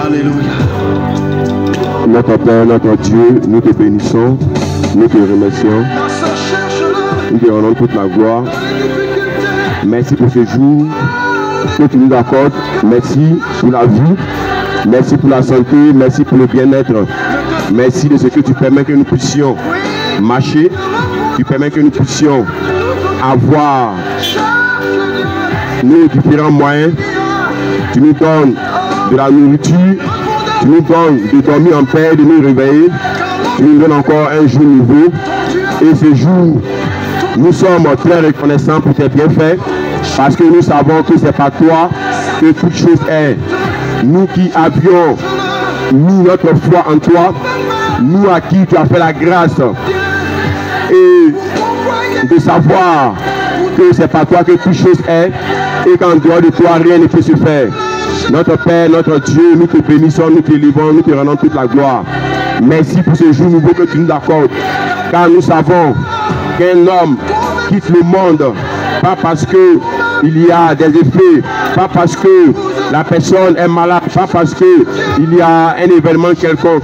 Alléluia. Notre Père, notre Dieu, nous te bénissons, nous te remercions, nous te rendons toute la gloire. Merci pour ce jour que tu nous accordes. Merci pour la vie, merci pour la santé, merci pour le bien-être. Merci de ce que tu permets que nous puissions marcher, tu permets que nous puissions avoir nos différents moyens. Tu nous donnes de la nourriture, tu nous donnes de dormir en paix, de nous réveiller. Tu nous donnes encore un jour nouveau. Et ce jour, nous sommes très reconnaissants pour tes bienfaits, parce que nous savons que c'est par toi que toute chose est. Nous qui avions mis notre foi en toi, nous à qui tu as fait la grâce, et de savoir que c'est par toi que toute chose est, et qu'en dehors de toi, rien ne peut se faire. Notre Père, notre Dieu, nous te bénissons, nous te livrons, nous te rendons toute la gloire. Merci pour ce jour nouveau que tu nous accordes, car nous savons qu'un homme quitte le monde, pas parce qu'il y a des effets, pas parce que la personne est malade, pas parce qu'il y a un événement quelconque,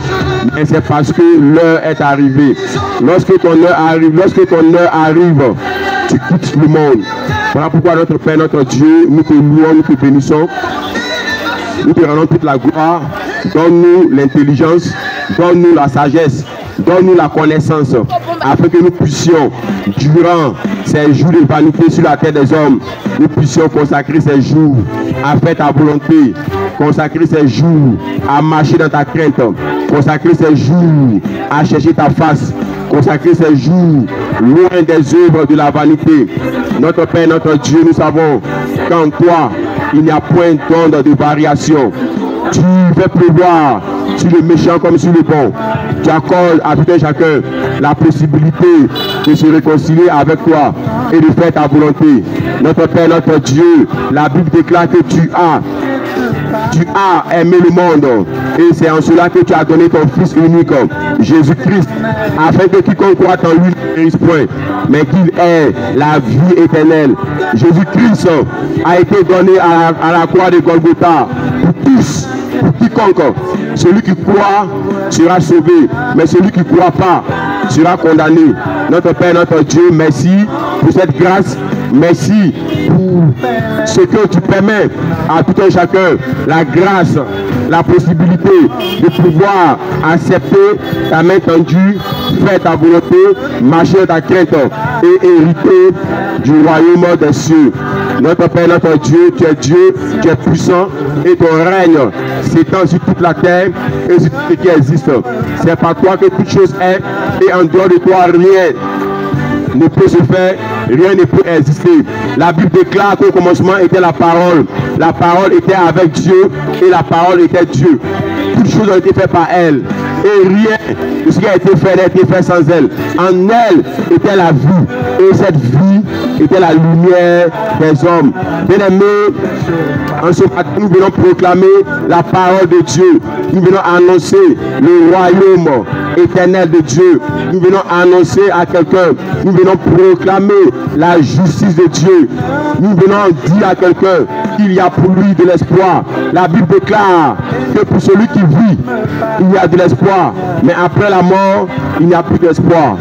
mais c'est parce que l'heure est arrivée. Lorsque ton heure arrive, tu quittes le monde. Voilà pourquoi notre Père, notre Dieu, nous te louons, nous te bénissons, nous te rendons toute la gloire. Donne-nous l'intelligence, donne-nous la sagesse, donne-nous la connaissance, afin que nous puissions, durant ces jours de vanité sur la terre des hommes, nous puissions consacrer ces jours à faire ta volonté, consacrer ces jours à marcher dans ta crainte, consacrer ces jours à chercher ta face, consacrer ces jours loin des œuvres de la vanité. Notre Père, notre Dieu, nous savons qu'en toi, il n'y a point d'onde de variation. Tu fais pleuvoir sur le méchant comme sur le bon. Tu accordes à tout un chacun la possibilité de se réconcilier avec toi et de faire ta volonté. Notre Père, notre Dieu, la Bible déclare que tu as aimé le monde, et c'est en cela que tu as donné ton Fils unique, Jésus-Christ, afin que quiconque croit en lui ne périsse point, mais qu'il ait la vie éternelle. Jésus-Christ a été donné à la croix de Golgotha pour tous, pour quiconque. Celui qui croit sera sauvé, mais celui qui ne croit pas sera condamné. Notre Père, notre Dieu, merci pour cette grâce. Merci pour ce que tu permets à tout un chacun, la grâce, la possibilité de pouvoir accepter ta main tendue, faire ta volonté, marcher dans ta crainte et hériter du royaume des cieux. Notre Père, notre Dieu, tu es puissant, et ton règne s'étend sur toute la terre et sur tout ce qui existe. C'est par toi que toute chose est, et en dehors de toi, rien ne peut se faire, rien ne peut exister. La Bible déclare qu'au commencement était la parole était avec Dieu, et la parole était Dieu. Toutes choses ont été faites par elle, et rien de ce qui a été fait n'a été fait sans elle. En elle était la vie, et cette vie était la lumière des hommes. Bien-aimés, en ce matin, nous venons proclamer la parole de Dieu. Nous venons annoncer le royaume éternel de Dieu. Nous venons annoncer à quelqu'un, nous venons proclamer la justice de Dieu. Nous venons dire à quelqu'un qu'il y a pour lui de l'espoir. La Bible déclare que pour celui qui vit, il y a de l'espoir, mais après la mort, il n'y a plus d'espoir.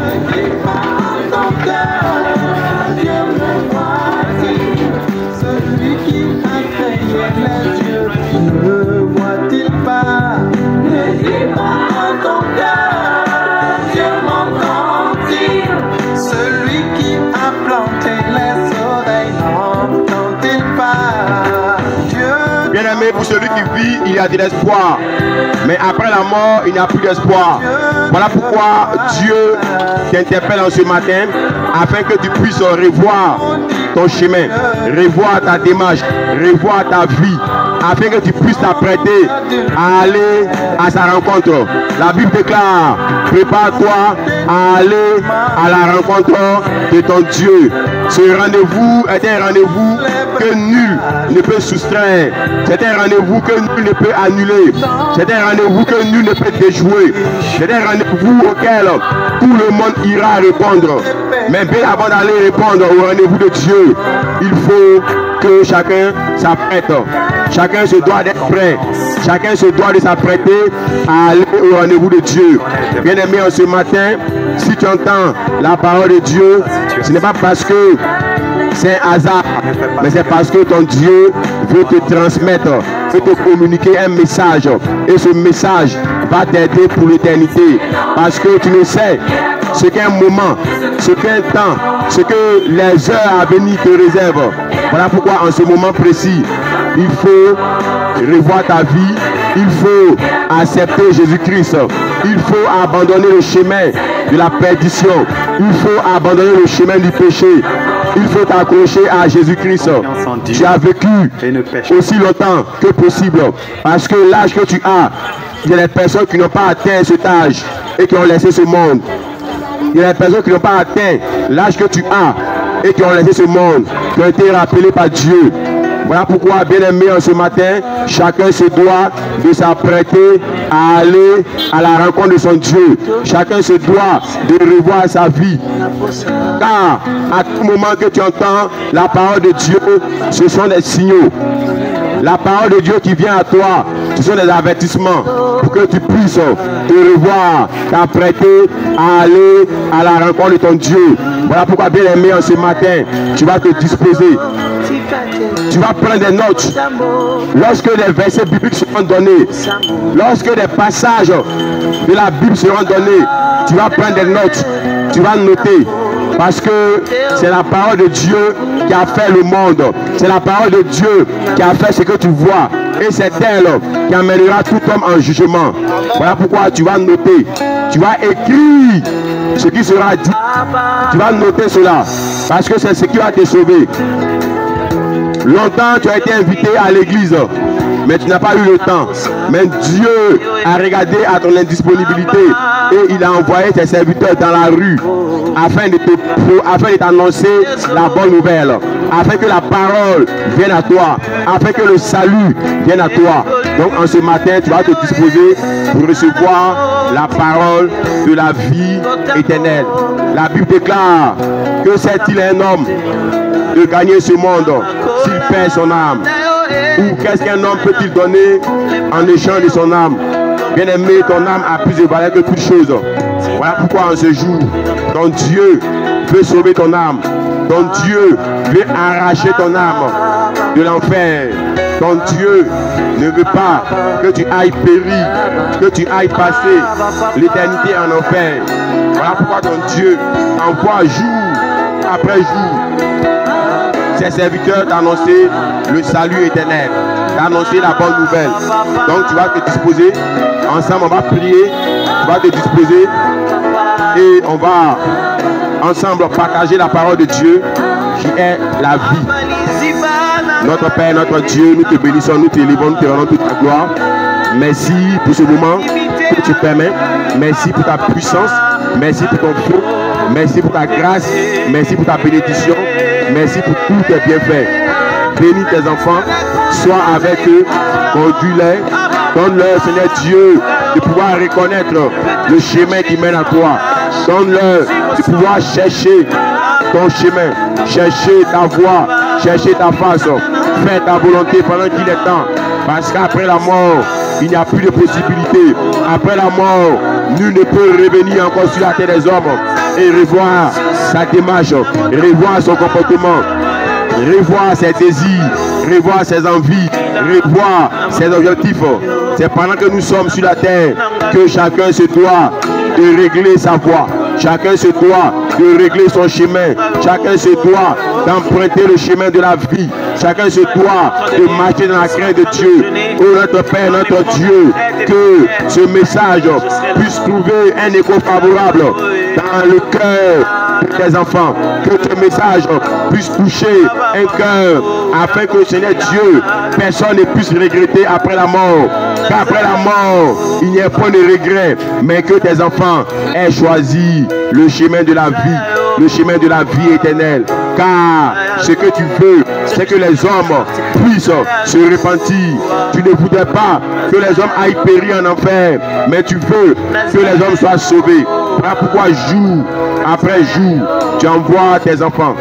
Bien-aimé, pour celui qui vit, il y a de l'espoir, mais après la mort, il n'y a plus d'espoir. Voilà pourquoi Dieu t'interpelle en ce matin, afin que tu puisses revoir ton chemin, revoir ta démarche, revoir ta vie, afin que tu puisses t'apprêter à aller à sa rencontre. La Bible déclare, prépare-toi à aller à la rencontre de ton Dieu. Ce rendez-vous est un rendez-vous que nul ne peut soustraire. C'est un rendez-vous que nul ne peut annuler. C'est un rendez-vous que nul ne peut déjouer. C'est un rendez-vous auquel tout le monde ira répondre. Mais bien avant d'aller répondre au rendez-vous de Dieu, il faut que chacun s'apprête. Chacun se doit d'être prêt. Chacun se doit de s'apprêter à aller au rendez-vous de Dieu. Bien-aimé, en ce matin, si tu entends la parole de Dieu, ce n'est pas parce que c'est un hasard, mais c'est parce que ton Dieu veut te transmettre, veut te communiquer un message. Et ce message va t'aider pour l'éternité. Parce que tu le sais, ce qu'un moment, ce qu'un temps, ce que les heures à venir te réservent. Voilà pourquoi en ce moment précis, il faut revoir ta vie, il faut accepter Jésus-Christ, il faut abandonner le chemin de la perdition, il faut abandonner le chemin du péché, il faut t'accrocher à Jésus-Christ. Tu as vécu aussi longtemps que possible, parce que l'âge que tu as, il y a des personnes qui n'ont pas atteint cet âge et qui ont laissé ce monde. Il y a des personnes qui n'ont pas atteint l'âge que tu as et qui ont laissé ce monde, qui ont été rappelés par Dieu. Voilà pourquoi, bien aimé, en ce matin, chacun se doit de s'apprêter à aller à la rencontre de son Dieu. Chacun se doit de revoir sa vie. Car à tout moment que tu entends la parole de Dieu, ce sont des signaux. La parole de Dieu qui vient à toi, ce sont des avertissements pour que tu puisses te revoir, t'apprêter à aller à la rencontre de ton Dieu. Voilà pourquoi, bien aimé, en ce matin, tu vas te disposer. Tu vas prendre des notes. Lorsque les versets bibliques seront donnés, lorsque des passages de la Bible seront donnés, tu vas prendre des notes. Tu vas noter. Parce que c'est la parole de Dieu qui a fait le monde. C'est la parole de Dieu qui a fait ce que tu vois. Et c'est elle qui amènera tout homme en jugement. Voilà pourquoi tu vas noter. Tu vas écrire ce qui sera dit. Tu vas noter cela. Parce que c'est ce qui va te sauver. Longtemps tu as été invité à l'église, mais tu n'as pas eu le temps. Mais Dieu a regardé à ton indisponibilité et il a envoyé ses serviteurs dans la rue afin de t'annoncer la bonne nouvelle, afin que la parole vienne à toi, afin que le salut vienne à toi. Donc en ce matin, tu vas te disposer pour recevoir la parole de la vie éternelle. La Bible déclare que c'est-il un homme de gagner ce monde s'il perd son âme? Ou qu'est-ce qu'un homme peut-il donner en échange de son âme? Bien aimé, ton âme a plus de valeur que toute chose. Voilà pourquoi en ce jour, ton Dieu veut sauver ton âme. Ton Dieu veut arracher ton âme de l'enfer. Ton Dieu ne veut pas que tu ailles périr, que tu ailles passer l'éternité en enfer. Voilà pourquoi ton Dieu envoie jour après jour ses serviteurs d'annoncer le salut éternel, d'annoncer la bonne nouvelle. Donc tu vas te disposer, ensemble on va prier, tu vas te disposer et on va ensemble partager la parole de Dieu qui est la vie. Notre Père, notre Dieu, nous te bénissons, nous t'élevons, nous te rendons toute ta gloire. Merci pour ce moment que tu permets. Merci pour ta puissance. Merci pour ton feu. Merci pour ta grâce. Merci pour ta bénédiction. Merci pour tous tes bienfaits. Bénis tes enfants. Sois avec eux. Conduis-les. Donne-leur, Seigneur Dieu, de pouvoir reconnaître le chemin qui mène à toi. Donne-leur de pouvoir chercher ton chemin. Chercher ta voie. Chercher ta face. Fais ta volonté pendant qu'il est temps. Parce qu'après la mort, il n'y a plus de possibilité. Après la mort, nul ne peut revenir encore sur la terre des hommes et revoir sa démarche, revoir son comportement, revoir ses désirs, revoir ses envies, revoir ses objectifs. C'est pendant que nous sommes sur la terre que chacun se doit de régler sa voie. Chacun se doit de régler son chemin. Chacun se doit d'emprunter le chemin de la vie. Chacun se doit de marcher dans la crainte de Dieu. Oh notre Père, notre Dieu, que ce message puisse trouver un écho favorable dans le cœur de tes enfants. Que ce message puisse toucher un cœur afin que, Seigneur Dieu, personne ne puisse regretter après la mort. Qu'après la mort, il n'y ait point de regret, mais que tes enfants aient choisi le chemin de la vie, le chemin de la vie éternelle. Car ce que tu veux, c'est que les hommes puissent se repentir. Tu ne voudrais pas que les hommes aillent périr en enfer, mais tu veux que les hommes soient sauvés. Voilà pourquoi jour après jour, tu envoies tes enfants,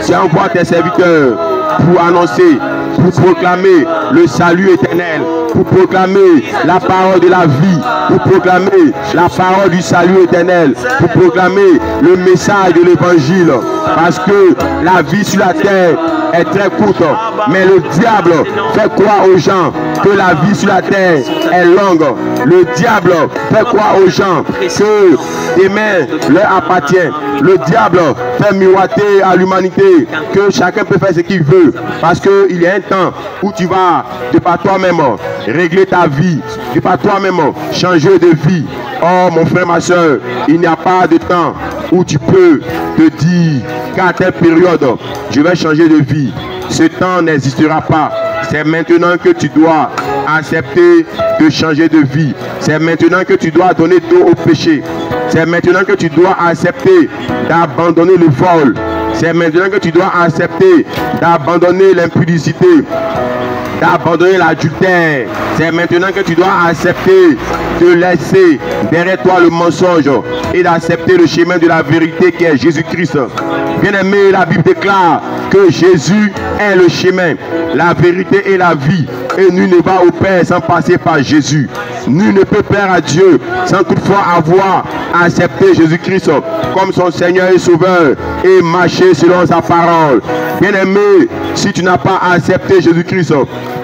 tu envoies tes serviteurs pour annoncer, pour proclamer le salut éternel, pour proclamer la parole de la vie, pour proclamer la parole du salut éternel, pour proclamer le message de l'évangile. Parce que la vie sur la terre est très courte, mais le diable fait croire aux gens que la vie sur la terre est longue. Le diable fait croire aux gens que demain leur appartient. Le diable fait miroiter à l'humanité que chacun peut faire ce qu'il veut, parce qu'il y a un temps où tu vas de par toi-même régler ta vie, de par toi-même changer de vie. Oh mon frère, ma soeur, il n'y a pas de temps où tu peux te dire qu'à telle période je vais changer de vie. Ce temps n'existera pas. C'est maintenant que tu dois accepter de changer de vie. C'est maintenant que tu dois donner dos au péché. C'est maintenant que tu dois accepter d'abandonner le vol. C'est maintenant que tu dois accepter d'abandonner l'impudicité, d'abandonner l'adultère. C'est maintenant que tu dois accepter de laisser derrière toi le mensonge et d'accepter le chemin de la vérité qui est Jésus-Christ. Bien-aimé, la Bible déclare que Jésus est le chemin, la vérité et la vie. Et nul ne va au Père sans passer par Jésus. Nul ne peut plaire à Dieu sans toutefois avoir accepté Jésus-Christ comme son Seigneur et Sauveur et marcher selon sa parole. Bien-aimé, si tu n'as pas accepté Jésus-Christ,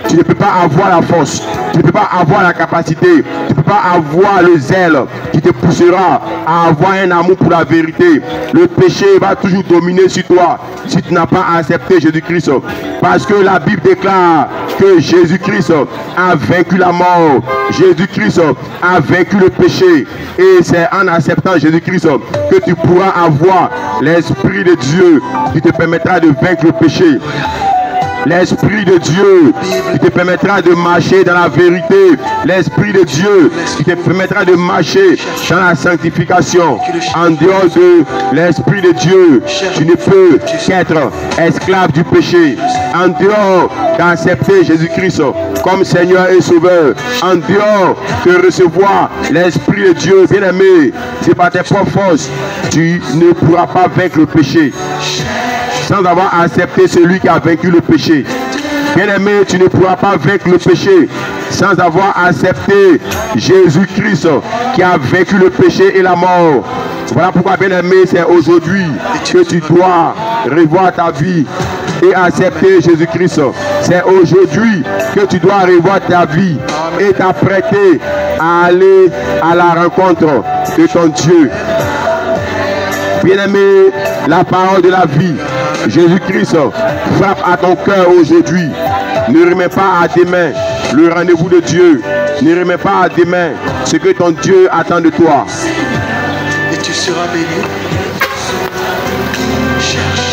tu ne peux pas avoir la force, tu ne peux pas avoir la capacité, tu ne peux pas avoir le zèle qui te poussera à avoir un amour pour la vérité. Le péché va toujours dominer sur toi si tu n'as pas accepté Jésus-Christ. Parce que la Bible déclare que Jésus-Christ a vaincu la mort. Jésus-Christ a vaincu le péché. Et c'est en acceptant Jésus-Christ que tu pourras avoir l'Esprit de Dieu qui te permettra de vaincre le péché. L'Esprit de Dieu qui te permettra de marcher dans la vérité. L'Esprit de Dieu qui te permettra de marcher dans la sanctification. En dehors de l'Esprit de Dieu, tu ne peux qu'être esclave du péché. En dehors d'accepter Jésus-Christ comme Seigneur et Sauveur, en dehors de recevoir l'Esprit de Dieu, bien-aimé, c'est par tes propres forces, tu ne pourras pas vaincre le péché. Sans avoir accepté celui qui a vaincu le péché. Bien-aimé, tu ne pourras pas vaincre le péché sans avoir accepté Jésus-Christ qui a vaincu le péché et la mort. Voilà pourquoi, bien-aimé, c'est aujourd'hui que tu dois revoir ta vie et accepter Jésus-Christ. C'est aujourd'hui que tu dois revoir ta vie et t'apprêter à aller à la rencontre de ton Dieu. Bien-aimé, la parole de la vie, Jésus-Christ, frappe à ton cœur aujourd'hui. Ne remets pas à demain le rendez-vous de Dieu. Ne remets pas à demain ce que ton Dieu attend de toi. Et tu seras béni. Cherche.